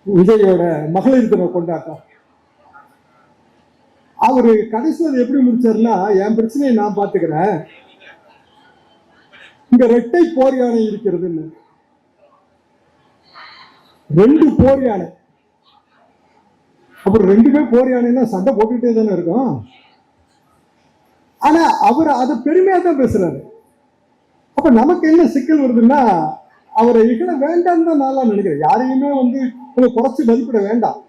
விஜயோட மகளிர் தின கொண்டாட்டம். அவரு கடைசியில் எப்படி முடிச்சாருன்னா, என் பிரச்சனையை நான் பாத்துக்கிறேன், இங்க இரட்டை போர் யானை இருக்கிறதுன்னு. 2 போர் யானை. அப்புறம் 2மே போர் யானைன்னா சண்டை போட்டுக்கிட்டே தானே இருக்கும். ஆனா அவர் அதை பெருமையா தான் பேசுறாரு. அப்ப நமக்கு என்ன சிக்கல் வருதுன்னா, அவரை இகழ வேண்டாம்னு தான் நான் நினைக்கிறேன். யாரையுமே குறைச்சு மதிப்பிட வேண்டாம்.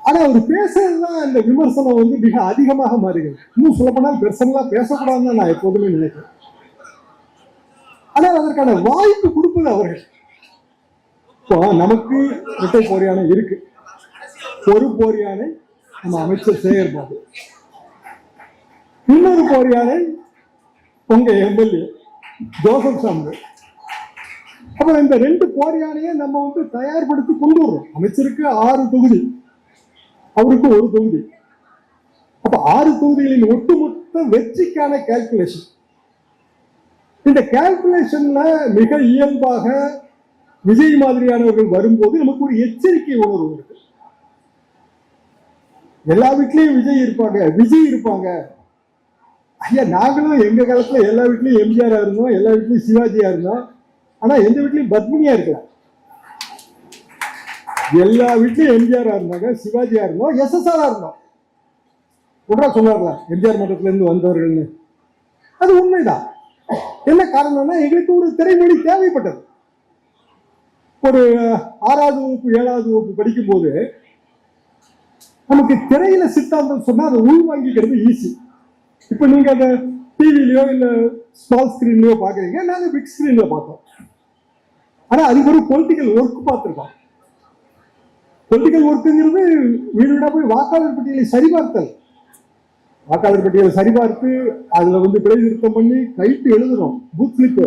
ஆனா அவர் பேசுறதுதான் இந்த விமர்சனம் மிக அதிகமாக மாறுகிறது. இன்னும் சொல்லப்போனால் பெர்சனலா பேசக்கூடாதுன்னு நான் எப்போதுமே நினைக்கிறேன். ஆனால் அதற்கான வாய்ப்பு கொடுப்பது அவர்கள். இப்போ நமக்கு இரட்டை போர் யானை இருக்கு. ஒரு போர் யானை நம்ம அமைச்சர் சேகர் பாபு, இன்னொரு போர் யானை உங்க எம்எல்ஏ ஜோசப் சாம்பு. அப்புறம் இந்த 2 போர் யானையை நம்ம தயார்படுத்தி கொண்டு வர்றோம். அமைச்சருக்கு 6 தொகுதி, அவருக்கு 1 தொகுதி. அப்ப 6 தொகுதிகளின் ஒட்டுமொத்த வெற்றிக்கான கால்குலேஷன். இந்த கால்குலேஷன்ல மிக இயல்பாக விஜய் மாதிரியானவர்கள் வரும்போது நமக்கு ஒரு எச்சரிக்கை உணர்வு இருக்கு. எல்லா வீட்லயும் விஜய் இருப்பாங்க. ஐயா, நாங்களும் எங்க காலத்துல எல்லா வீட்லயும் எம்ஜிஆரா இருந்தோம், எல்லா வீட்லயும் சிவாஜியா இருந்தோம். ஆனா எந்த வீட்லயும் பத்மினியா இருக்கலாம். எல்லா வீட்லயும் எம்ஜிஆரா இருந்தாங்க, சிவாஜியா இருந்தோம், எஸ்எஸ்ஆரா இருந்தோம். உடனே சொன்னார்ல எம்ஜிஆர் மன்றத்துல இருந்து வந்தவர்கள்னு. அது உண்மைதான். என்ன காரணம்னா, எங்களுக்கு ஒரு திரைமொழி தேவைப்பட்டது. ஒரு 6வது வகுப்பு 7வது வகுப்பு படிக்கும் போது நமக்கு திரையில சித்தாந்தம் சொன்னா அதை உள்வாங்கிக்கிறது ஈஸி. இப்ப நீங்க அதை டிவிலயோ இல்ல ஸ்மால் ஸ்கிரீன்லயோ பாக்குறீங்க, நாங்க பிக் ஸ்கிரீன்ல பார்த்தோம். ஆனா அதுக்கு ஒரு பொலிட்டிக்கல் ஒர்க் பார்த்திருக்கோம். பொலிட்டிக்கல் ஒர்க்குங்கிறது வீடு போய் வாக்காளர் பட்டியலை சரிபார்த்தல். வாக்காளர் பட்டியலை சரிபார்த்து அதுல பிழை திருத்தம் பண்ணி கைட்டு எழுதுறோம், பூத் ஸ்லிப்.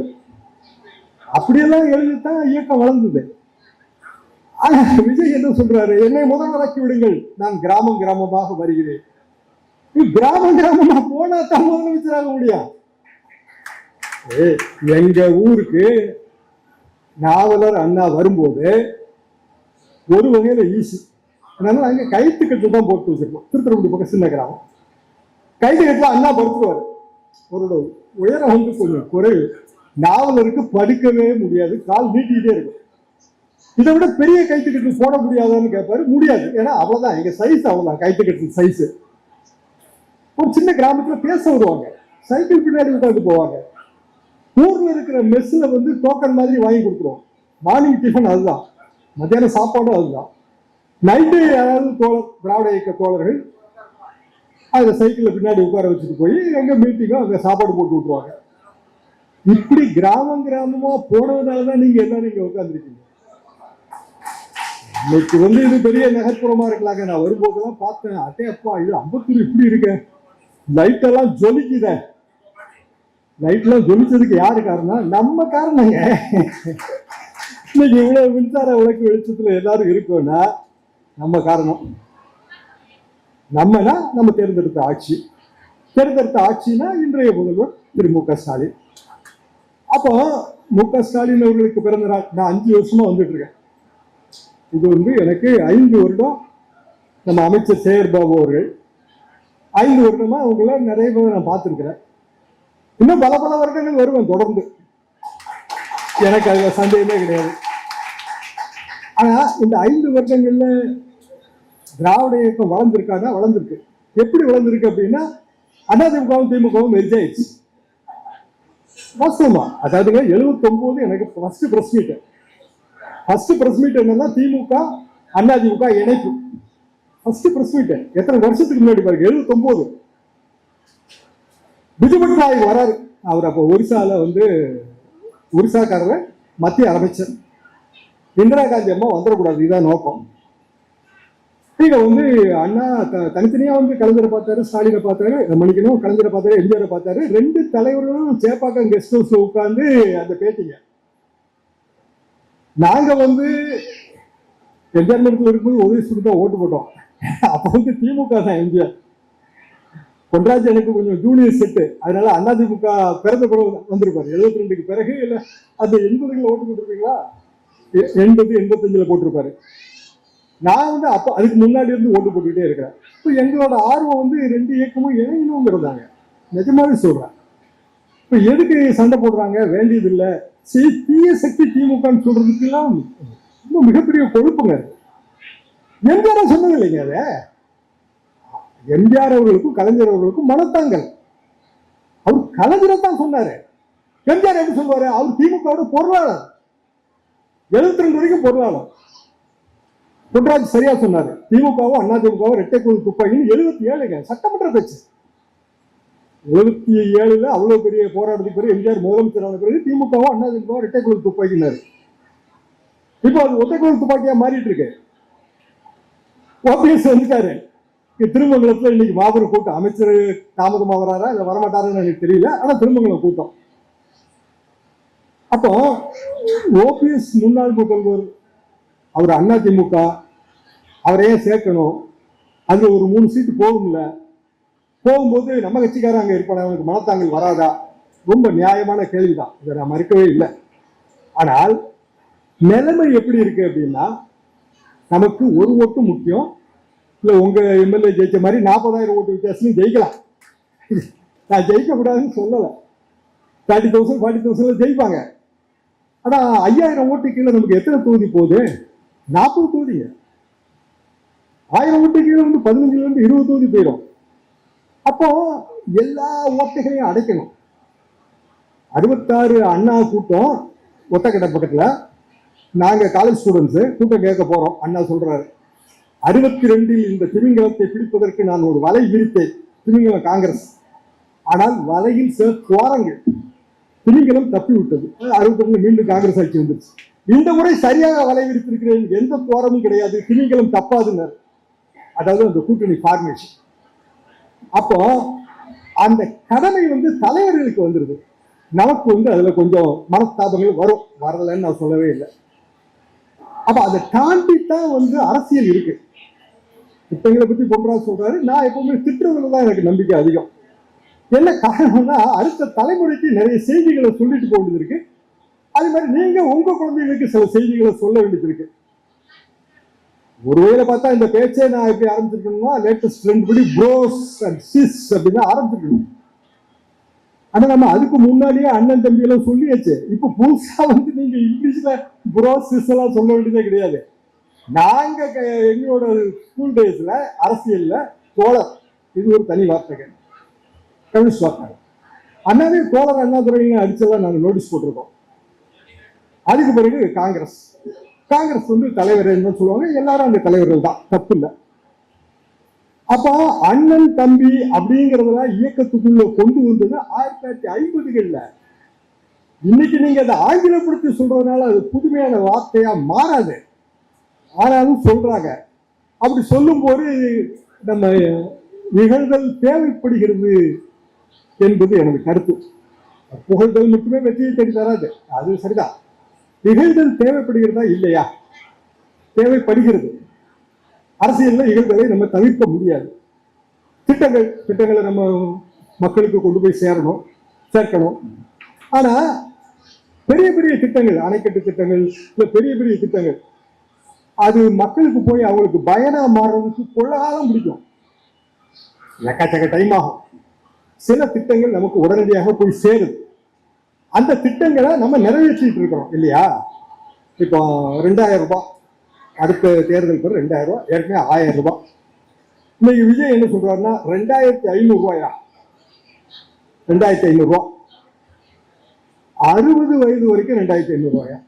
அப்படியெல்லாம் எழுதித்தான் இயக்கம் வளர்ந்தது. ஆனா விஜய் என்ன சொல்றாரு, என்னை முதல்வராக்கி விடுங்கள், நான் கிராமம் கிராமமாக வருகிறேன். கிராமம் கிராமமா போனா தான் முதலமைச்சராக முடியும். எங்க ஊருக்கு நாவலர் அண்ணா வரும்போது ஒரு வகையில ஈஸி. அதனால அங்க கைத்து கட்டு தான் போட்டு வச்சிருக்கோம். திருத்தரங்குடி பக்கம் சின்ன கிராமம். கைத்து கட்டுல அண்ணா படுத்துருவாரு. அவரோட உயரம் கொஞ்சம் குறைவு. நாவலருக்கு படுக்கவே முடியாது, கால் நீட்டிக்கிட்டே இருக்கும். இதை விட பெரிய கைத்துக்கட்டு போட முடியாதான்னு கேட்பாரு. முடியாது, ஏன்னா அவ்வளவுதான், எங்க சைஸ் அவ்வளவுதான், கைத்துக்கட்டு சைஸ். ஒரு சின்ன கிராமத்துல பேச வருவாங்க, சைக்கிள் பின்னாடி உட்காந்து போவாங்க. ஊர்ல இருக்கிற மெஸ்ல டோக்கன் மாதிரி வாங்கி கொடுத்துருவோம். மார்னிங் டிஃபன் அதுதான், மத்தியானம் சாப்பாடும் அதுதான். நைட்டு யாராவது திராவிட இயக்க தோழர்கள் அதுல சைக்கிள்ல பின்னாடி உட்கார வச்சுட்டு போய் எங்க மீட்டிங்கோ அங்க சாப்பாடு போட்டு விட்டுருவாங்க. இப்படி கிராமம் கிராமமா போனதுனாலதான் நீங்க எல்லாரும் இங்க உட்காந்துருக்கீங்க. இன்னைக்கு இது பெரிய நகர்ப்புறமா இருக்கலாங்க. நான் வரும்போதெல்லாம் பார்த்தேன், அட்டே அப்பா இது அம்பத்தூர் இப்படி இருக்க, லைட் எல்லாம் ஜொலிக்குத. லைட் எல்லாம் ஜொலிச்சதுக்கு யாரு காரணம்? நம்ம காரணங்க. இன்னைக்கு இவ்வளவு மின்சார விளக்கு வெளிச்சத்துல எல்லாரும் இருக்கோம்னா நம்ம காரணம். நம்மனா நம்ம தேர்ந்தெடுத்த ஆட்சி. தேர்ந்தெடுத்த ஆட்சினா இன்றைய முதல்வர் திரு மு.க. ஸ்டாலின். அப்போ மு.க. ஸ்டாலின் அவர்களுக்கு பிறந்த நாள் நான் 5 வருஷமா வந்துட்டு இருக்கேன். இது எனக்கு 5 வருடம். நம்ம அமைச்சர் சேகர் பாபு அவர்கள் 5 வருடமா அவங்கள நிறைய பேர் நான் பார்த்துருக்கிறேன். இன்னும் பல வருடங்கள் வருவேன் தொடர்ந்து, எனக்கு அதுல சந்தேகமே கிடையாது. ஆனா இந்த 5 வருடங்கள்ல திராவிட இயக்கம் வளர்ந்துருக்கானா? வளர்ந்துருக்கு. எப்படி வளர்ந்துருக்கு அப்படின்னா, அதிமுகவும் திமுகவும் மெர்ஜ் ஆயிடுச்சு. வாஸ்தவமா, அதாவதுங்க 79 எனக்கு first press meet. First press meet என்னன்னா திமுக அதிமுக இணைப்பு. ஃபர்ஸ்ட் பிரஸ் மீட் எத்தனை வருஷத்துக்கு முன்னாடி பாருங்க, 79. பிஜு பட்நாயக் வராரு. அவர் அப்போ ஒரிசால ஒரிசாக்காரர், மத்திய அமைச்சர். இந்திரா காந்தி அம்மா வந்துடக்கூடாது, இதுதான் நோக்கம். நீங்க அண்ணா தனித்தனியா கலைஞரை பார்த்தாரு, ஸ்டாலினை பார்த்தாரு, மணிக்கணும் கலைஞரை பார்த்தாரு, எம்ஜிஆரை பார்த்தாரு. 2 தலைவர்களும் சேப்பாக்கம் கெஸ்ட் ஹவுஸ்ல உட்கார்ந்து அந்த பேட்டிங்க. நாங்க எம்ஜிஆர் மன்றத்தில் இருக்கும்போது உதவி தான் ஓட்டு போட்டோம். அப்ப திமுக தான் எம்ஜிஆர். பொன்ராஜ் எனக்கு கொஞ்சம் ஜூனியர் செட்டு, அதனால அதிமுக பிறந்த பிறகு வந்திருப்பாரு. 72க்கு பிறகு இல்ல அந்த 80களில் ஓட்டு போட்டுருப்பீங்களா? 80-85 போட்டிருப்பாரு. நான் வந்து அப்ப அதுக்கு முன்னாடி இருந்து ஓட்டு போட்டுக்கிட்டே இருக்கிறேன். இப்போ எங்களோட ஆர்வம் வந்து 2 இயக்கமும் இணையணுங்கிறதாங்க. நிஜமாவே சொல்றேன். இப்ப எதுக்கு சண்டை போடுறாங்க? வேண்டியது இல்லை. தீய சக்தி திமுகன்னு சொல்றதுக்கெல்லாம் ரொம்ப மிகப்பெரிய கொழுப்புங்க. எம்ஜிஆர் சொன்னது இல்லைங்க. அத எம்ஜிஆர் அவர்களுக்கும் கலைஞர் அவர்களுக்கும் மனத்தாங்கள். அவர் கலைஞரை தான் சொன்னாரு. எம்ஜிஆர் எப்படி சொல்லுவாரு? அவர் திமுக பொருளாளர், 72 வரைக்கும் பொருளாளர். பொன்ராஜ் சரியா சொன்னாரு. திமுகவும் அண்ணா திமுகவும் இரட்டை குழு துப்பாக்கின்னு 77 சட்டமன்ற பேச்சு. 77 அவ்வளவு பெரிய போராட்டத்துக்கு பிறகு எம்ஜிஆர் முதலமைச்சரான பிறகு திமுகவும் அண்ணா திமுகவும் இரட்டை குழு துப்பாக்கினாரு. இப்போ அது ஒற்றை குழு துப்பாக்கியா மாறிட்டு இருக்கு. ஓபிஎஸ் வந்துட்டாரு. திருமங்கலத்துல இன்னைக்கு மாபெரும் கூட்டம். அமைச்சர் தாமதமா வராரா இல்ல வரமாட்டாருன்னு எனக்கு தெரியல. ஆனா திருமங்கலம் கூட்டம். அப்போ ஓபிஎஸ் முன்னாள் முதல்வர், அவர் அண்ணா திமுக, அவரையே சேர்க்கணும். அதுல ஒரு 3 சீட்டு போகும்ல. போகும்போது நம்ம கட்சிக்காரன் அங்க இருப்பாங்க, அவனுக்கு மனத்தாங்கள் வராதா? ரொம்ப நியாயமான கேள்விதான், இதை நான் மறுக்கவே இல்லை. ஆனால் நிலைமை எப்படி இருக்கு அப்படின்னா, நமக்கு ஒரு ஓட்டு முக்கியம். இல்ல உங்க எம்எல்ஏ ஜெயிச்ச மாதிரி 40,000 ஓட்டு வித்தியாசம் ஜெயிக்கலாம். நான் ஜெயிக்க கூடாதுன்னு சொல்லல. 30,000 40,000 ஜெயிப்பாங்க. ஆனா 5,000 ஓட்டு கீழே நமக்கு எத்தனை தொகுதி போகுது? 40 தொகுதிங்க. 1000 ஓட்டு கீழே வந்து 15 20 தொகுதி போயிடும். அப்போ எல்லா ஓட்டுகளையும் அடைக்கணும். 66 அண்ணா கூட்டம் ஒத்தக்கடை பக்கத்துல. நாங்க காலேஜ் ஸ்டூடெண்ட்ஸ் கூட்டம் கேட்க போறோம். அண்ணா சொல்றாரு, 62 இந்த திமிங்கலத்தை பிடிப்பதற்கு நான் ஒரு வலை விரித்தேன். திமிங்கலம் காங்கிரஸ். ஆனால் வலையில் சில துவாரங்கள். திமிங்கலம் தப்பி விட்டது. 61 மீண்டும் காங்கிரஸ் ஆட்சி வந்துருச்சு. இந்த முறை சரியாக வலை விரித்திருக்கிறேன், எந்த துவாரமும் கிடையாது, திமிங்கலம் தப்பாதுன்னார். அதாவது அந்த கூட்டணி ஃபார்மேஷன். அப்போ அந்த கடமை வந்து தலைவர்களுக்கு வந்துருது. நமக்கு வந்து அதுல கொஞ்சம் மனஸ்தாபங்கள் வரும், வரலன்னு நான் சொல்லவே இல்லை. அப்ப அதை தாண்டித்தான் வந்து அரசியல் இருக்கு. திட்டங்களை பத்தி பொன்ராஜ் சொல்றாரு. நான் எப்பவுமே திட்டங்களை தான் எனக்கு நம்பிக்கை அதிகம். என்ன காரணம்னா, அடுத்த தலைமுறைக்கு நிறைய செய்திகளை சொல்லிட்டு போகிறது இருக்கு. அது மாதிரி நீங்க உங்க குழந்தைகளுக்கு சில செய்திகளை சொல்ல வேண்டியது இருக்கு. ஒருவேளை பார்த்தா இந்த பேச்சை நான் எப்படி ஆரம்பிச்சிருக்கணும்னா, லேட்டஸ்ட் ட்ரெண்ட் படி ப்ரோஸ் அண்ட் சிஸ் அப்படின்னு ஆரம்பிச்சிருக்கணும். ஆனா நம்ம அதுக்கு முன்னாடியே அண்ணன் தம்பி எல்லாம் சொல்லியாச்சு. இப்ப புதுசா வந்து நீங்க இங்கிலீஷ்ல ப்ரோஸ் சிஸ் எல்லாம் சொல்ல வேண்டியதே கிடையாது. நாங்க எங்களோட ஸ்கூல் டேஸ்ல அரசியல்ல தோழர், இது ஒரு தனி வார்த்தைகள். கம்யூனிஸ்ட் வார்த்தை. அண்ணாவே தோழர் அண்ணாதுரைன்னு அடிச்செல்லாம் நாங்கள் நோட்டீஸ் போட்டிருக்கோம். அதுக்கு பிறகு காங்கிரஸ். காங்கிரஸ் வந்து தலைவர் என்ன சொல்லுவாங்க, எல்லாரும் அந்த தலைவர்கள் தான், தப்பு இல்லை. அப்போ அண்ணன் தம்பி அப்படிங்கறதெல்லாம் இயக்கத்துக்குள்ள கொண்டு வந்தது 1950களில். இன்னைக்கு நீங்க அதை ஆங்கிலப்படுத்தி சொல்றதுனால அது புதுமையான வார்த்தையா மாறாது. ஆனாலும் சொல்றாங்க. அப்படி சொல்லும் போது நம்ம நிகழ்தல் தேவைப்படுகிறது என்பது எனது கருத்து. புகழ்தல் மட்டுமே வெற்றியை தேடி தராது, அது சரிதான். இகழ்தல் தேவைப்படுகிறதா இல்லையா? தேவைப்படுகிறது. அரசியல்ல இகழ்தலை நம்ம தவிர்க்க முடியாது. திட்டங்களை நம்ம மக்களுக்கு கொண்டு போய் சேர்க்கணும். ஆனா பெரிய பெரிய திட்டங்கள், அணைக்கட்டு திட்டங்கள், இல்ல பெரிய பெரிய திட்டங்கள், அது மக்களுக்கு போய் அவங்களுக்கு பயனா மாறுறதுக்கு கொள்ள காலம் பிடிக்கும், எக்கச்சக்க டைம் ஆகும். சில திட்டங்கள் நமக்கு உடனடியாக போய் சேருது. அந்த திட்டங்களை நம்ம நிறைவேற்றிட்டு இருக்கிறோம் இல்லையா? இப்போ 2000 ரூபாய், அடுத்த தேர்தல் பிறகு 2000 ரூபாய், ஏற்கனவே 1000 ரூபாய். இன்னைக்கு விஜய் என்ன சொல்றாருன்னா 2500 ரூபாயா? 2500 ரூபாய். 60 வயது வரைக்கும் 2500 ரூபாயா?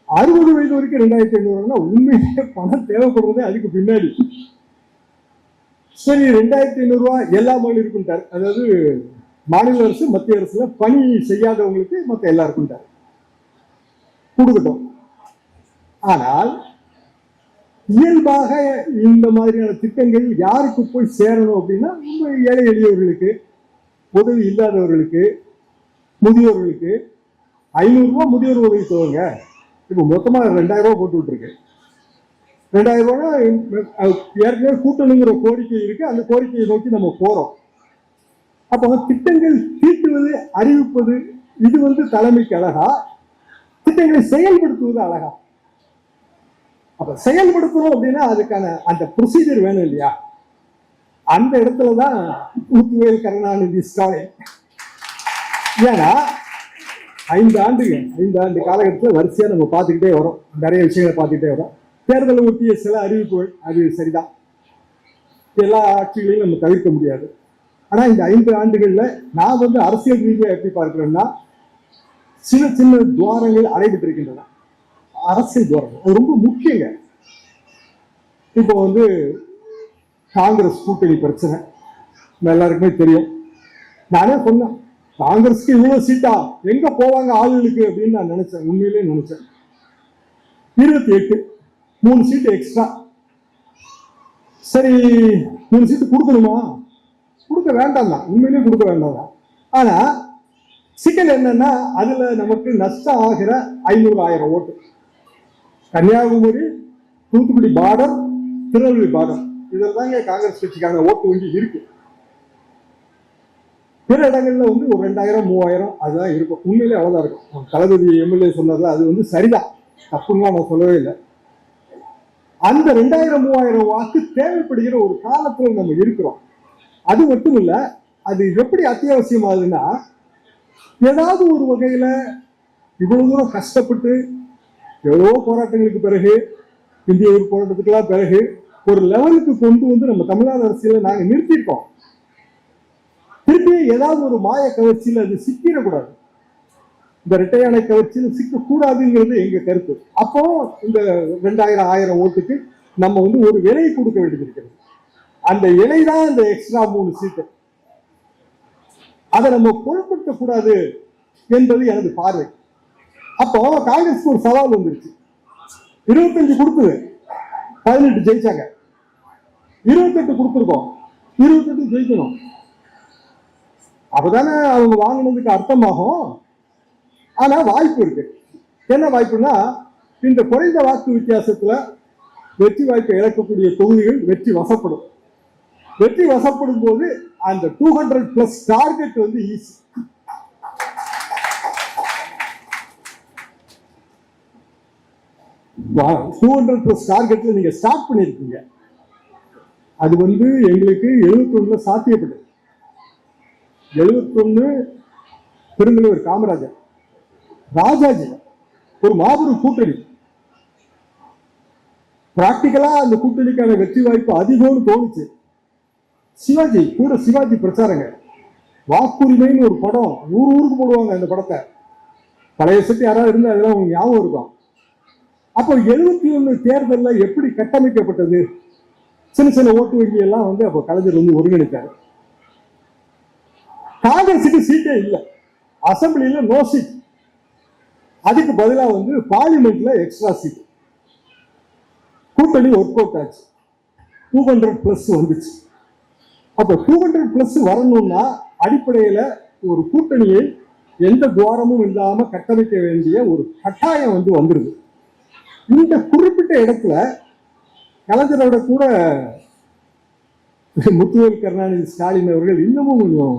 60 வயது வரைக்கும் 2500 ரூபாய்னா உண்மையிலே பணம் தேவைப்படுறதே அதுக்கு பின்னாடி. சரி, 2500 ரூபாய் எல்லா மாநிலருக்கும், அதாவது மாநில அரசு மத்திய அரசுல பணி செய்யாதவங்களுக்கு மற்ற எல்லாருக்கும் கொடுக்கட்டும். ஆனால் இயல்பாக இந்த மாதிரியான திட்டங்கள் யாருக்கு போய் சேரணும் அப்படின்னா, ரொம்ப ஏழை எளியவர்களுக்கு, உதவி இல்லாதவர்களுக்கு, முதியோர்களுக்கு. 500 ரூபாய் முதியோர் உதவி தொகைங்க. இப்போ மொத்தமா 2000 ரூபாய் போட்டு விட்டுருக்கு. 2000 ரூபாய் ஏற்கனவே கூட்டணுங்கிற கோரிக்கை இருக்கு. அந்த கோரிக்கையை நோக்கி நம்ம போறோம். அப்போ திட்டங்கள் தீட்டுவது, அறிவிப்பது, இது வந்து தலைமைக்கு அழகா? திட்டங்களை செயல்படுத்துவது அழகா. அப்ப செயல்படுத்தணும் அப்படின்னா அதுக்கான அந்த ப்ரொசீஜர் வேணும் இல்லையா? அந்த இடத்துலதான் முத்துவேல் கருணாநிதி ஸ்டாலின். ஏன்னா 5 ஆண்டு காலகட்டத்தில் வரிசையா நம்ம பார்த்துக்கிட்டே வரோம், நிறைய விஷயங்களை பார்த்துக்கிட்டே வரோம். தேர்தலை ஒட்டிய சில அறிவிப்புகள் அது சரிதான், எல்லா ஆட்சிகளையும் நம்ம தவிர்க்க முடியாது. ஆனா இந்த 5 ஆண்டுகள்ல நான் அரசியல் ரீதியா எப்படி பார்க்கிறேன்னா, சின்ன சின்ன துவாரங்கள் அடைபட்டிருக்கின்றன. அரசியல் துவாரங்கள் அது ரொம்ப முக்கியங்க. இப்போ காங்கிரஸ் கூட்டணி பிரச்சனை எல்லாருக்குமே தெரியும். நானே சொன்னேன், காங்கிரஸ்க்கு இவ்வளவு சீட்டா, எங்க போவாங்க ஆளுகளுக்கு அப்படின்னு நான் நினைச்சேன். உண்மையிலே நினைச்சேன். 28 3 சீட்டு எக்ஸ்ட்ரா. சரி 3 சீட்டு கொடுக்கணுமா? கொடுக்க வேண்டாம் தான், உண்மையிலேயே கொடுக்க வேண்டாம் தான். ஆனா சிக்கல் என்னன்னா, அதுல நமக்கு நஷ்டம் ஆகிற 500,000 ஓட்டு. கன்னியாகுமரி, தூத்துக்குடி பார்டர், திருநெல்வேலி பார்டர், இதில் தாங்க காங்கிரஸ் கட்சிக்கான ஓட்டு வங்கி இருக்கு. பிற இடங்கள்ல ஒரு 2000 3000 அதுதான் இருக்கும். உண்மையிலே அவ்வளவுதான் இருக்கும். தளபதி எம்எல்ஏ சொன்னதுல அது சரிதான், தப்புன்னா நான் சொல்லவே இல்லை. அந்த 2000 3000 வாக்கு தேவைப்படுகிற ஒரு காலத்துல நம்ம இருக்கிறோம். அது மட்டும் இல்ல, அது எப்படி அத்தியாவசியமாகுதுன்னா, ஏதாவது ஒரு வகையில இவ்வளவு தூரம் கஷ்டப்பட்டு எவ்வளவோ போராட்டங்களுக்கு பிறகு, இந்திய போராட்டத்துக்கெல்லாம் பிறகு ஒரு லெவலுக்கு கொண்டு நம்ம தமிழ்நாடு அரசியல நாங்க நிறுத்திருக்கோம். திருப்பி ஏதாவது ஒரு மாய கவர்ச்சியில் அது சிக்கிடக்கூடாது, இந்த இரட்டையானை கவர்ச்சியில் சிக்கக்கூடாதுங்கிறது எங்க கருத்து. அப்போ இந்த 2000 1000 ஓட்டுக்கு நம்ம ஒரு விலை கொடுக்க வேண்டியது இருக்கிறது. அந்த விலை தான் இந்த எக்ஸ்ட்ரா 3 சீட்டு. அதை நம்ம பொருட்படுத்தக்கூடாது என்பது எனது பார்வை. அப்போ காங்கிரஸ் ஒரு சவால் வந்துருச்சு. 25 கொடுத்தது, 18 ஜெயிச்சாங்க. 28 கொடுத்துருக்கோம், 28 ஜெயிக்கணும். அப்பதானே அவங்க வாங்கினதுக்கு அர்த்தமாகும். ஆனா வாய்ப்பு இருக்கு. என்ன வாய்ப்புனா, இந்த குறைந்த வாக்கு வித்தியாசத்துல வெற்றி வாய்ப்பை இழக்கக்கூடிய தொகுதிகள் வெற்றி வசப்படும். வெற்றி வசப்படும் போது அந்த 200+ டார்கெட் ஈஸி. டார்கெட்ல நீங்க ஸ்டார்ட் பண்ணிருக்கீங்க. அது எங்களுக்கு 71 சாத்தியப்படும். 71 பெருந்தலைவர் காமராஜர், ராஜாஜி, ஒரு மாபெரும் கூட்டணி. பிராக்டிக்கலா அந்த கூட்டணிக்கான வெற்றி வாய்ப்பு அதிகம்னு தோணுச்சு. சிவாஜி கூட, சிவாஜி பிரச்சாரங்க, வாக்குரிமைன்னு ஒரு படம் 100 ஊருக்கு போடுவாங்க. அந்த படத்தை பழைய சட்டி யாராவது இருந்தா அதெல்லாம் உங்களுக்கு ஞாபகம் இருக்கும். அப்போ 71 தேர்தலில் எப்படி கட்டமைக்கப்பட்டது, சின்ன சின்ன ஓட்டு வங்கி எல்லாம் அப்போ கலைஞர் ஒருங்கிணைத்தார். காங்கிரஸுக்கு சீட்டே இல்லை, அசம்பிளியில நோ சீட். அதுக்கு பதிலாக பார்லிமெண்ட்ல எக்ஸ்ட்ரா சீட். கூட்டணி ஒர்க் அவுட் ஆச்சு, 200+ வந்துச்சு. அப்போ 200+ வரணும்னா அடிப்படையில ஒரு கூட்டணியை எந்த துவாரமும் இல்லாம கட்டமைக்க வேண்டிய ஒரு கட்டாயம் வந்துருது. இந்த குறிப்பிட்ட இடத்துல கலைஞரோட கூட முத்துவேல் கருணாநிதி ஸ்டாலின் அவர்கள் இன்னமும் கொஞ்சம்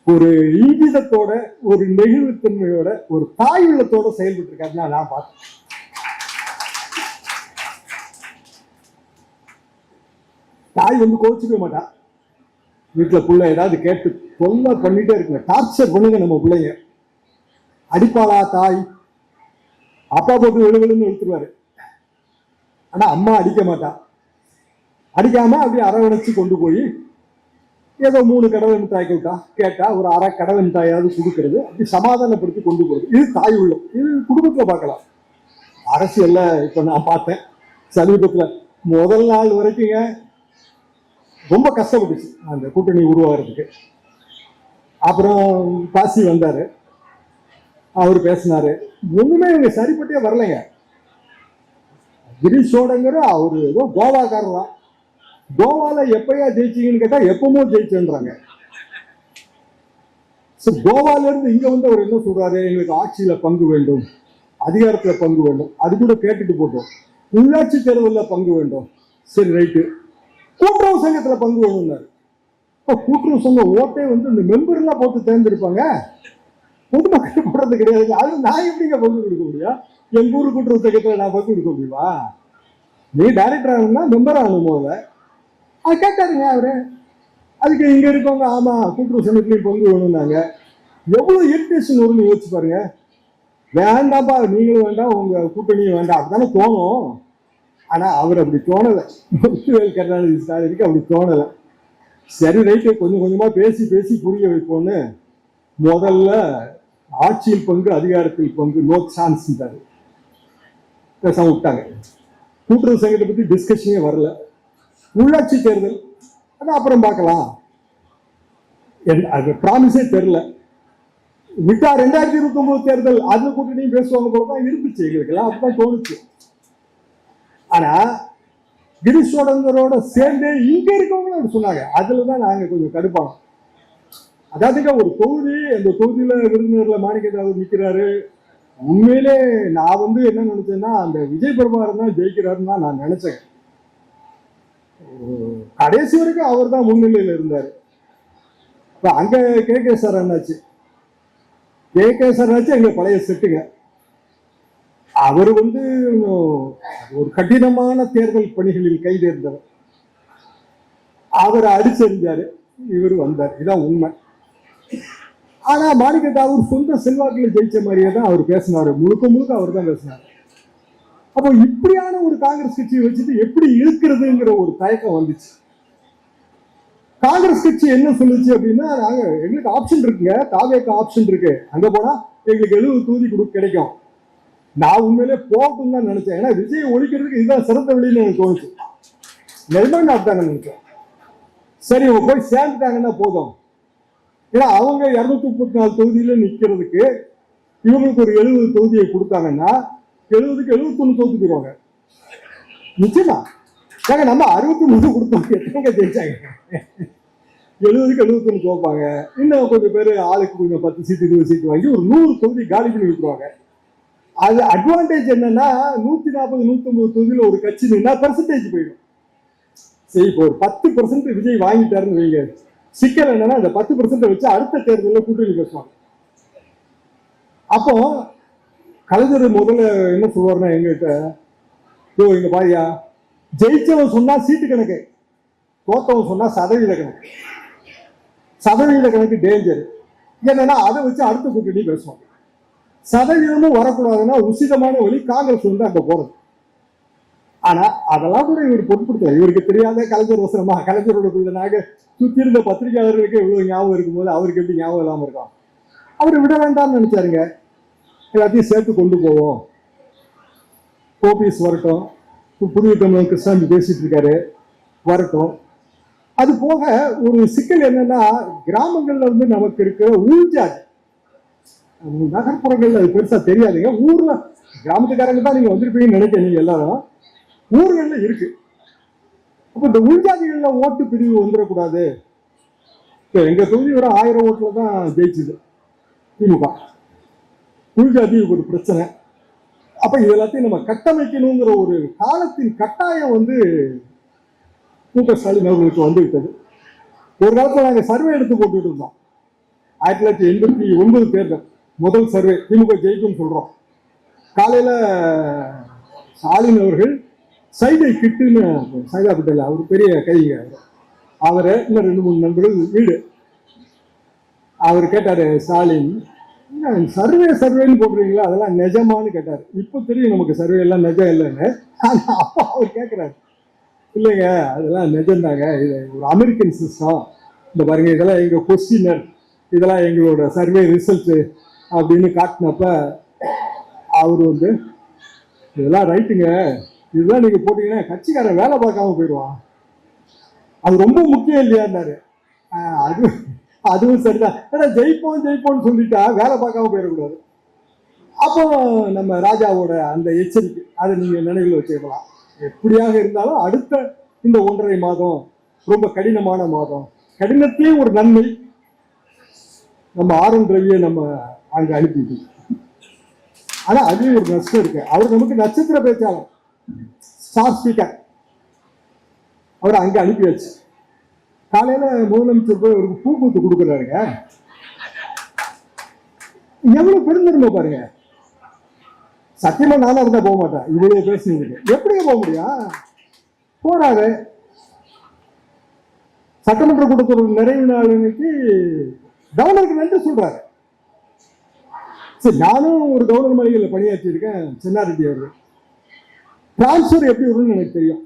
ஒரு ஈகிதத்தோட, ஒரு நெகிழ்வுத்தன்மையோட, ஒரு தாய் உள்ளத்தோட செயல்பட்டு இருக்காருன்னா நான் பார்த்தேன். தாய் கோச்சுக்க மாட்டா. வீட்டுல புள்ள ஏதாவது கேட்டு தொல்லை பண்ணிட்டே இருக்குங்க, டார்ச்சர் பண்ணுங்க நம்ம பிள்ளைங்க. அடிப்பாளா தாய்? அப்பா போட்டு வெளுவெளுன்னு எடுத்துருவாரு. ஆனா அம்மா அடிக்க மாட்டா. அடிக்காம அப்படியே அரவணைச்சு கொண்டு போய் ஏதோ 3 கடலை மிட்டாய் கேட்டா ஒரு அரை கடலை மிட்டாயாவது கொடுக்கறது, அப்படி சமாதானப்படுத்தி கொண்டு போறது. இது தாய் உள்ளம். இது குடும்பத்துல பார்க்கலாம். அரசியல்ல இப்ப நான் பார்த்தேன் சமீபத்துல, முதல் நாள் வரைக்குங்க ரொம்ப கஷ்டப்பட்டுச்சு அந்த கூட்டணி உருவாகிறதுக்கு. அப்புறம் காசி வந்தாரு, அவர் பேசினாரு, ஒண்ணுமே இவங்க சரிப்பட்டே வரலைங்க. கிரீஷோடங்கிற அவரு ஏதோ கோவாக்காரர் தான். கோவால எப்பயா ஜெயிச்சீங்கன்னு கேட்டா எப்பவும் ஜெயிச்சுன்றாங்க. கோவால இருந்து இங்க அவர் என்ன சொல்றாரு, எங்களுக்கு ஆட்சியில பங்கு வேண்டும், அதிகாரத்துல பங்கு வேண்டும். அது கூட கேட்டுட்டு போட்டோம். உள்ளாட்சி தேர்தலில் பங்கு வேண்டும், சரி ரைட்டு. கூட்டுறவு சங்கத்துல பங்கு வேணும்னாரு. கூட்டுறவு சங்கம் ஓட்டே இந்த மெம்பர் எல்லாம் போட்டு தேர்ந்தெடுப்பாங்க. பொதுமக்கள் போடுறது கிடையாது. அது நான் எப்படிங்க பங்கு கொடுக்க முடியும்? எங்க ஊர் கூட்டுறவு சங்கத்தில் நான் பங்கு கொடுக்க முடியுமா? நீ டைரக்டர் ஆகணும்னா மெம்பர் ஆகணும் போல. அது கேட்டாருங்க அவரு. அதுக்கு இங்க இருக்கவங்க ஆமா கூட்டுறவு சங்கத்திலையும் பங்கு வேணும்னாங்க. எவ்வளவு இரிட்டேஷன் வரும்னு யோசிச்சு பாருங்க. வேண்டாம்ப்பா, நீங்களும் வேண்டாம், உங்க கூட்டணியும் வேண்டாம் அப்படித்தானே தோணும். ஆனா அவர் அப்படி தோணலை. கருணாநிதி ஸ்டாலினுக்கு அப்படி தோணலை. சரி ரைட்டு, கொஞ்சம் கொஞ்சமா பேசி பேசி புரிய வைப்போன்னு முதல்ல ஆட்சியில் பங்கு அதிகாரத்தில் பங்கு நோ சான்ஸ் பேசாம விட்டாங்க. கூட்டுறவு சங்கத்தை பத்தி டிஸ்கஷனே வரல. உள்ளாட்சி தேர்தல் அது அப்புறம் பார்க்கலாம், அது ப்ராமிஸே தெரியல. விட்டா 2029 தேர்தல் அது கூட்டணியும் பேசுவாங்க போலதான் இருந்துச்சு. எங்களுக்கெல்லாம் அப்படிதான் தோணுச்சு. ஆனா கிரிசோடங்கரோட சேர்ந்து இங்க இருக்கவங்களும் அப்படி சொன்னாங்க. அதுலதான் நாங்க கொஞ்சம் கடுப்பானோம். அதாவதுங்க ஒரு தொகுதி, அந்த தொகுதியில விருந்தினர்ல மாணிக்கதாவர் நிக்கிறாரு. உண்மையிலே நான் என்ன நினைச்சேன்னா, அந்த விஜய் பிரபாகரன் தான் ஜெயிக்கிறாருன்னு தான் நான் நினைச்சேன். கடைசி வரைக்கும் அவர் தான் முன்னிலையில இருந்தாரு. இப்ப அங்க கே சார் என்னாச்சு? கே சார் ஆச்சு எங்க பழைய செட்டுங்க. அவர் ஒரு கடினமான தேர்தல் பணிகளில் கைதேர்ந்தவர். அவரை அடிச்செறிஞ்சாரு, இவர் வந்தார். இதான் உண்மை. ஆனா மாணிக்கதாவூர் சொந்த செல்வாக்கில் ஜெயிச்ச மாதிரியே தான் அவர் பேசினாரு. முழுக்க முழுக்க அவர் தான் பேசினார். அப்போ இப்படியான ஒரு காங்கிரஸ் கட்சியை வச்சுட்டு எப்படி இருக்கிறதுங்கிற ஒரு தயக்கம் வந்துச்சு. காங்கிரஸ் கட்சி என்ன சொல்லுச்சு அப்படின்னா, எங்களுக்கு ஆப்ஷன் இருக்குங்க, தாவேக்கு ஆப்ஷன் இருக்கு, அங்க போனா எங்களுக்கு 70 தொகுதி கிடைக்கும். நான் உண்மையிலே போகட்டும் தான் நினைச்சேன். ஏன்னா விஜய் ஒழிக்கிறதுக்கு இதுதான் சிறந்த வழின்னு எனக்கு தோணுச்சு. நெல்மன் அப்படித்தாங்க நினைச்சேன். சரி போய் சேர்ந்துட்டாங்கன்னா போதும். ஏன்னா அவங்க 234 தொகுதியில நிக்கிறதுக்கு இவங்களுக்கு ஒரு 70 தொகுதியை கொடுத்தாங்கன்னா 70க்கு 71 தோத்துக்குவாங்க நிச்சயமா. ஏங்க நம்ம 63 கொடுத்தோம், எத்தனை ஜெயிச்சாங்க? 70க்கு 71 தோப்பாங்க. இன்னும் கொஞ்சம் பேர் ஆளுக்கு கொஞ்சம் 10 சீட்டு 20 சீட்டு வாங்கி ஒரு 100 தொகுதி காலி பண்ணி விட்டுருவாங்க. அது அட்வான்டேஜ் என்னன்னா, 140 150 தொகுதியில ஒரு கட்சி நின்னா பெர்சன்டேஜ் போயிடும். சரி, இப்போ ஒரு 10% விஜய் வாங்கிட்டாருன்னு வைங்க. சிக்கல் என்னன்னா, அந்த 10% வச்சு அடுத்த தேர்தலில் கூட்டணி பேசுவாங்க. அப்போ கலைஞர் முதல்ல என்ன சொல்லுவாருன்னா, எங்கிட்ட இங்க பாரியா, ஜெயிச்சவன் சொன்னா சீட்டு கணக்கு, தோத்தவன் சொன்னா சதவீத கணக்கு. சதவீத கணக்கு டேஞ்சர். என்னன்னா அதை வச்சு அடுத்த கூட்டணி பேசுவாங்க. சதவீதமும் வரக்கூடாதுன்னா உசிதமான வழி காங்கிரஸ் அங்க போறது. ஆனா அதெல்லாம் கூட இவர் பொருட்படுத்தல. இவருக்கு தெரியாத கலைஞர் வசனமா, கலைஞரோட நாங்க சுத்தி இருந்த பத்திரிகையாளர்களுக்கு இவ்வளவு ஞாபகம் இருக்கும்போது அவருக்கு எப்படி ஞாபகம் இல்லாம இருக்கும்? அவர் விட வேண்டாம்னு நினைச்சாருங்க. எல்லாத்தையும் சேர்த்து கொண்டு போவோம், ஓபிஎஸ் வரட்டும், புதிய தமிழ் கிருஷ்ணாந்தி பேசிட்டு இருக்காரு, வரட்டும். அது போக ஒரு சிக்கல் என்னன்னா, கிராமங்கள்ல நமக்கு இருக்கிற ஊழ்ஜாதி, நகர்ப்புறங்கள்ல அது பெருசா தெரியாதுங்க. ஊர்ல கிராமத்துக்காரங்க தான் நீங்க வந்திருப்பீங்கன்னு நினைக்கிறேன். நீங்க எல்லாரும் ஊர்கள்ல இருக்கு. அப்ப இந்த உள்ஜாதிகள்ல ஓட்டு பிரிவு வந்துடக்கூடாது. எங்க தொகுதி ஒரு 1000 ஓட்டுல தான் ஜெயிச்சுது திமுக. உள்ஜாதி ஒரு பிரச்சனை. அப்ப இது எல்லாத்தையும் நம்ம கட்டமைக்கணுங்கிற ஒரு காலத்தின் கட்டாயம் மு.க. ஸ்டாலின் அவர்களுக்கு வந்துவிட்டது. ஒரு காலத்துல நாங்க சர்வே எடுத்து போட்டுட்டு இருந்தோம். 1989 தேர்தல் முதல் சர்வே, திமுக ஜெயிக்கும் சொல்றோம். காலையில ஸ்டாலின் அவர்கள் சைதை கிட்டுன்னு சைதாப்பேட்டையில் அவர் பெரிய கைங்க, அவரை இன்னும் 2-3 நண்பர்கள் வீடு. அவர் கேட்டாரு, ஸ்டாலின் சர்வேன்னு போடுறீங்களா, அதெல்லாம் நிஜமானு கேட்டாரு. இப்ப தெரியும் நமக்கு சர்வே எல்லாம் நிஜம் இல்லைன்னு. அப்பா அவர் கேட்கிறாரு, இல்லைங்க அதெல்லாம் நிஜம்தாங்க, இது ஒரு அமெரிக்கன் சிஸ்டம், இந்த பாருங்க இதெல்லாம் எங்க கொஸ்டினர், இதெல்லாம் எங்களோட சர்வே ரிசல்ட் அப்படின்னு காட்டினப்ப அவரு இதெல்லாம் ரைட்டுங்க, இதெல்லாம் நீங்க போட்டீங்கன்னா கட்சிக்காரன் வேலை பார்க்காம போயிடுவான், அது ரொம்ப முக்கியம் இல்லையாரு. அதுவும் சரிதான், ஏன்னா ஜெயிப்போம்னு சொல்லிட்டா வேலை பார்க்காம போயிடக்கூடாது. அப்போ நம்ம ராஜாவோட அந்த எச்சரிக்கை அதை நீங்க நினைவில் வச்சுக்கலாம். எப்படியாக இருந்தாலும் அடுத்த இந்த 1.5 மாதம் ரொம்ப கடினமான மாதம். கடினத்திலே ஒரு நன்மை, நம்ம ஆர்என் ரவியை நம்ம அங்க அனுப்பிட்டு, ஆனா அதுலயும் ஒரு நஷ்டம் இருக்கு. அவர் நமக்கு நட்சத்திர பேச்சாளர், ஸ்டார் ஸ்பீக்கர், அவர் அங்க அனுப்பியாச்சு. காலையில முதலமைச்சர் போய் அவருக்கு பூ பூத்து கொடுக்குறாருங்க. எவ்வளவு பெருந்தன்மை பாருங்க. சத்தியமா நானா இருந்தா போக மாட்டேன். இவ்வளவு பேசுனீங்க எப்படிங்க போக முடியும்? போறாரு. சட்டமன்ற கூட்டத்தோட நிறைவு நாள் அன்னைக்கு கவர்னருக்கு நன்றி சொல்றாரு. சரி, நானும் ஒரு கவர்னர் மாளிகையில் பணியாற்றி இருக்கேன். சென்னாரெட்டி அவர்கள் டிரான்ஸ்பர் எப்படி வரும்னு எனக்கு தெரியும்.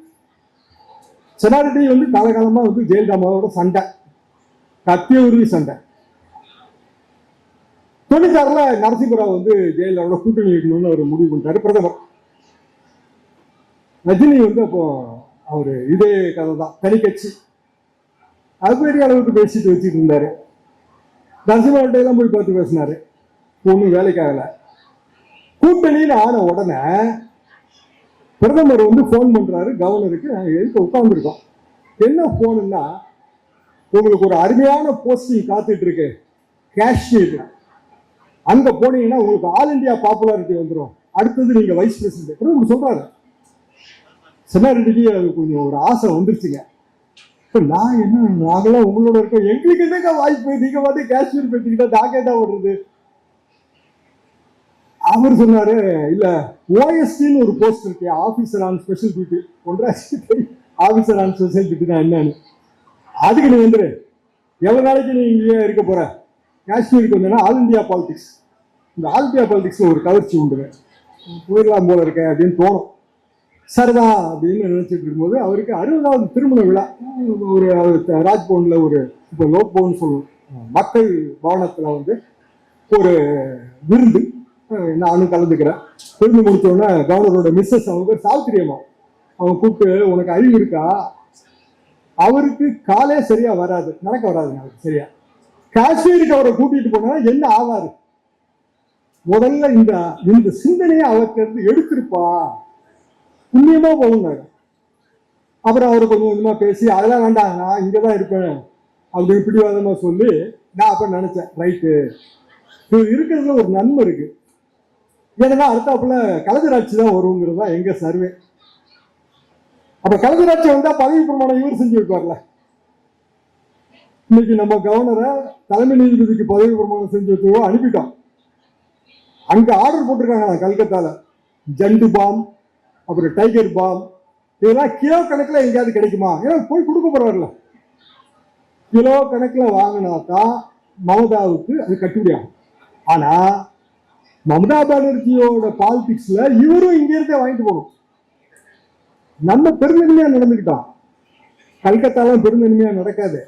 சென்னாரெட்டி வந்து காலகாலமா வந்து ஜெயலலிதாவோட சண்டை, கத்திய உறுதி சண்டை. 96ல நரசிம்மராவ் வந்து ஜெயலலிதாவோட கூட்டணி வைக்கணும்னு அவர் முடிவு பண்ணிட்டாரு. பிரதமர் ரஜினி வந்து அப்போ அவரு இதே கதை தான், தனி கட்சி. அது பெரிய அளவுக்கு பேசிட்டு வச்சுட்டு இருந்தாரு. நரசிம்மராவ் எல்லாம் போய் பார்த்து பேசினாரு. ஒன்றும் வேலைக்காகல. கூட்டணின்னு ஆன உடனே பிரதமர் வந்து போன் பண்றாரு கவர்னருக்கு. நாங்கள் எதுக்கு உட்கார்ந்துருக்கோம். என்ன போனுன்னா, உங்களுக்கு ஒரு அருமையான போஸ்டிங் காத்துட்டு இருக்கு காஷ்மீர். அங்க போனீங்கன்னா உங்களுக்கு ஆல் இண்டியா பாப்புலாரிட்டி வந்துடும். அடுத்தது நீங்க வைஸ் பிரசிடென்ட் சொல்றாரு. சென்னாரெட்டிக்கு அது கொஞ்சம் ஒரு ஆசை வந்துருச்சுங்க. நான் என்ன, நாங்களாம் உங்களோட இருக்கோம், எங்களுக்கு என்னங்க வாய்ப்பு, நீங்க பார்த்து காஷ்மீர் போயிட்டீங்கன்னா நாங்க என்ன பண்றது? அவர் சொன்னாரு, இல்ல ஓஎஸ்டின்னு ஒரு போஸ்ட் இருக்கு, officer on special duty. Officer on special டியூட்டினா என்னன்னு, அதுக்கு நீ வந்துரு. எவ்வளவு நாளைக்கு நீ இங்கே இருக்க போற? காஷ்மீருக்கு வந்தேன்னா ஆல் இண்டியா பாலிடிக்ஸ். இந்த ஆல் இண்டியா பாலிடிக்ஸ்ல ஒரு கவர்ச்சி உண்டு, போயிடலாம் போல இருக்க அப்படின்னு தோணும். சரிதான் அப்படின்னு நினைச்சிட்டு இருக்கும்போது அவருக்கு 60வது திருமண விழா ஒரு ராஜ்பவன்ல, ஒரு இப்போ லோக்பவன் சொல்லுவோம், மக்கள் பவனத்துல வந்து ஒரு விருந்து. நானும் கலந்துக்கிறேன். விருந்து முடிச்சோடனே கவர்னரோட மிஸ்ஸஸ், அவங்க பேர் சாவித்திரி அம்மா, அவங்க கூப்பிட்டு, உனக்கு அறிவு இருக்கா? அவருக்கு காலே சரியா வராது, நடக்க வராதுங்க அவருக்கு சரியா. காஷ்மீருக்கு அவரை கூட்டிட்டு போனா என்ன ஆவாரு? முதல்ல இந்த சிந்தனையை அவருக்கு இருந்து எடுத்திருப்பா, புண்ணியமா போகுங்க. அப்புறம் அவரை கொஞ்சம் கொஞ்சமா பேசி, அதெல்லாம் வேண்டாம், நான் இங்கதான் இருப்பேன் அப்படி பிடிவாதமா சொல்லி, நான் அப்ப நினைச்சேன், ரைட்டு, இருக்கிறதுல ஒரு நன்மை இருக்கு. ஏன்னா அடுத்தாப்புல கலைஞராட்சி தான் வருங்கிறது தான் எங்க சர்வே. அப்ப கலைஞராட்சி வந்தா பதவி பிரமாணம் இவர் செஞ்சு வைப்பார்ல. இன்னைக்கு நம்ம கவர்னரை தலைமை நீதிபதிக்கு பதவி பிரமாணம் செஞ்சு வச்சு அனுப்பிட்டோம். அங்க ஆர்டர் போட்டிருக்காங்க கல்கத்தால, ஜண்டு பாம், அப்புறம் டைகர் பாம், இதெல்லாம் கிலோ கணக்குல எங்கேயாவது கிடைக்குமா? ஏன்னா போய் கொடுக்க போறாருல. கிலோ கணக்குல வாங்கினாதான் மமதாவுக்கு அது கட்டுப்படியாகும். ஆனா மமதா பானர்ஜியோட பாலிடிக்ஸ்ல இவரும் இங்க இருந்தே வாங்கிட்டு போகணும். நம்ம பெருந்தன்மையா நடந்துக்கிட்டோம், கல்கத்தால பெருந்தன்மையா நடக்காது.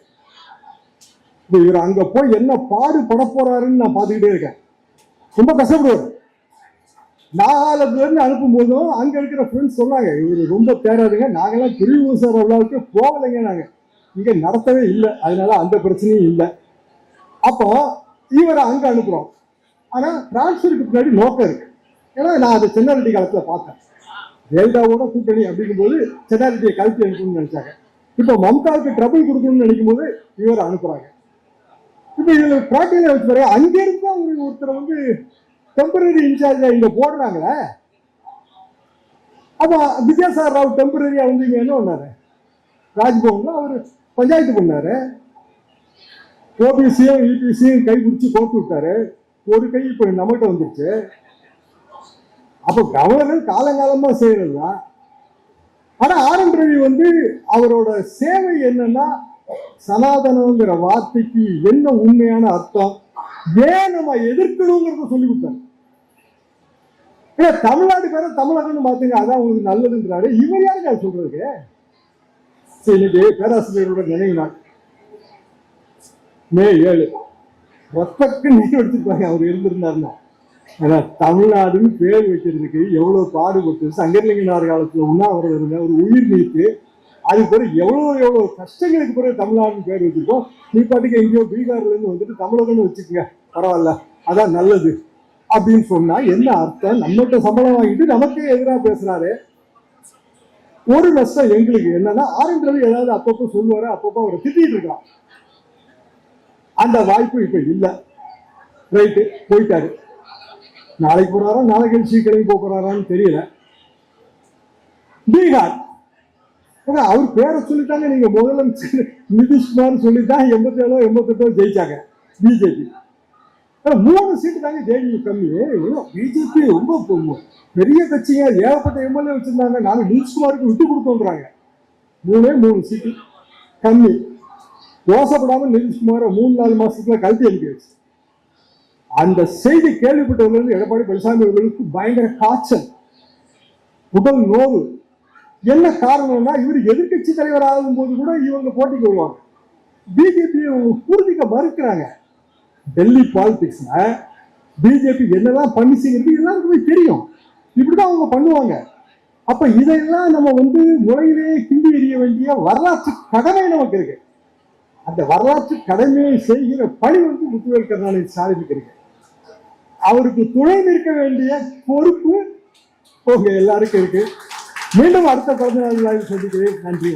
இவர் அங்க போய் என்ன பாடுபட போறாருன்னு நான் பார்த்துக்கிட்டே இருக்கேன். ரொம்ப கஷ்டப்படுவார். நாகாலத்துல இருந்து அனுப்பும் போதும் அங்க இருக்கிற ஃப்ரெண்ட்ஸ் சொன்னாங்க, இவரு ரொம்ப தேராதுங்க, நாங்கெல்லாம் பிரிவு சார் அவ்வளவுக்கு போகலைங்க, நாங்க இங்க நடத்தவே இல்லை, அதனால அந்த பிரச்சனையும் இல்லை. அப்போ இவரை அங்க அனுப்புறோம். ஆனா டிரான்ஸ்பருக்கு பின்னாடி நோக்கம் இருக்கு. ஏன்னா நான் அதை சென்னாரெட்டி காலத்துல பார்த்தேன். ஜெயலலிதாவோட கூட்டணி அப்படிங்கும் போது சென்னாரெட்டியை கழித்து அனுப்பணும்னு நினைச்சாங்க. இப்போ மம்தாவுக்கு ட்ரபிள் கொடுக்கணும்னு நினைக்கும் போது இவரை அனுப்புறாங்க. இப்ப இதுல பிராக்டிகலா வச்சு பாருங்க, அங்க இருந்தா ஒருத்தர் வந்து டெம்பரரி இன்சார்ஜா இங்க போடுறாங்களே. அப்ப வித்யாசாகர் ராவ் டெம்பரரியா வந்து இங்க என்ன பண்ணாரு? ராஜ்பவன்ல அவரு பஞ்சாயத்து பண்ணாரு. ஓபிசியும் இபிசியும் கை பிடிச்சி கோர்த்து விட்டாரு. ஒரு கை இப்ப நம்மகிட்ட வந்துருச்சு. அப்ப கவர்னர் காலங்காலமா செய்யறதுதான். ஆனா ஆர்.என். ரவி வந்து அவரோட சேவை என்னன்னா, சனாதனங்கிற வார்த்தைக்கு என்ன உண்மையான அர்த்தம், ஏன் நம்ம எதிர்க்கணுங்கிறத சொல்லி கொடுத்தாரு. ஏன்னா தமிழ்நாடு பேர தமிழகம்னு மாத்துங்க, அதான் உங்களுக்கு நல்லதுன்றாரு. இவர் யாருக்கு அது சொல்றதுக்கு? இன்னைக்கு பேராசிரியரோட நினைவு நாள் மே 7. ரத்தக்கு நீர் எடுத்துப்பாங்க அவர் இருந்திருந்தாருன்னா. ஏன்னா தமிழ்நாடுன்னு பேர் வைக்கிறதுக்கு எவ்வளவு பாடுபட்டு, சங்கரலிங்கனார் காலத்துல உண்ணாவிரதம் இருந்த ஒரு உயிர் நீத்து, அதுக்கு பிறகு எவ்வளவு கஷ்டங்களுக்கு பிறகு தமிழ்நாடுன்னு பேர் வச்சிருக்கோம். நீ பாட்டுக்கு எங்கேயோ பீகார்ல இருந்து வந்துட்டு தமிழகம்னு வச்சுக்கோங்க, பரவாயில்ல, அதான் நல்லது அப்படின்னு சொன்னா என்ன அர்த்தம்? நம்மகிட்ட சம்பளம் வாங்கிட்டு நமக்கே எதிராக பேசுறாரு. ஒரு நஷ்டம் எங்களுக்கு என்னன்னா, ஆர்.என். ரவி ஏதாவது அப்பப்போ சொல்லுவாரு, அப்பப்போ அவரை திட்டிட்டு இருக்கலாம். அந்த வாய்ப்பு இப்ப இல்லை. ரைட்டு, போயிட்டாரு. நாளைக்கு போறாரா, நாளை கழிச்சு கிளம்பி போறாரான்னு தெரியல. பீகார் அவர் பேரை சொல்லிட்டாங்க. நீங்க முதலமைச்சர் நிதிஷ்குமார் சொல்லித்தான் 87 88 ஜெயிச்சாங்க பிஜேபி. ஆனா 3 சீட்டு தாங்க ஜேடியு கம்மி. பிஜேபி ரொம்ப பெரிய கட்சிங்க, ஏகப்பட்ட எம்எல்ஏ வச்சிருந்தாங்க. நாங்க நிதிஷ்குமாருக்கு விட்டு கொடுத்தோன்றாங்க. 3 சீட்டு கம்மி. யோசப்படாம நிதிஷ்குமார 3-4 மாசத்துல கல்வி அனுப்பியாச்சு. அந்த செய்தி கேள்விப்பட்டவர்கள் எடப்பாடி பழனிசாமி அவர்களுக்கு பயங்கர காய்ச்சல், உடல் நோவு. என்ன காரணம்னா, இவர் எதிர்கட்சி தலைவர் ஆகும் போது கூட இவங்க போட்டிக்கு வருவாங்க. பிஜேபி பூர்த்திக்க மறுக்கிறாங்க. டெல்லி பாலிடிக்ஸ்ல பிஜேபி என்னெல்லாம் பண்ணிச்சுங்கிறது எல்லாருக்குமே தெரியும். இப்படிதான் அவங்க பண்ணுவாங்க. அப்ப இதையெல்லாம் நம்ம முறையிலேயே கிண்டி எறிய வேண்டிய வரலாற்று கடமை நமக்கு இருக்கு. அந்த வரலாற்று கடமையை செய்கிற பணி முத்துவேல் கருணாநிதி ஸ்டாலினுக்கு இருக்கு. அவருக்கு துணை நிற்க வேண்டிய பொறுப்பு உங்க எல்லாருக்கும் இருக்கு. மீண்டும் அடுத்த 15 நாள் சந்திக்கிறேன். நன்றி.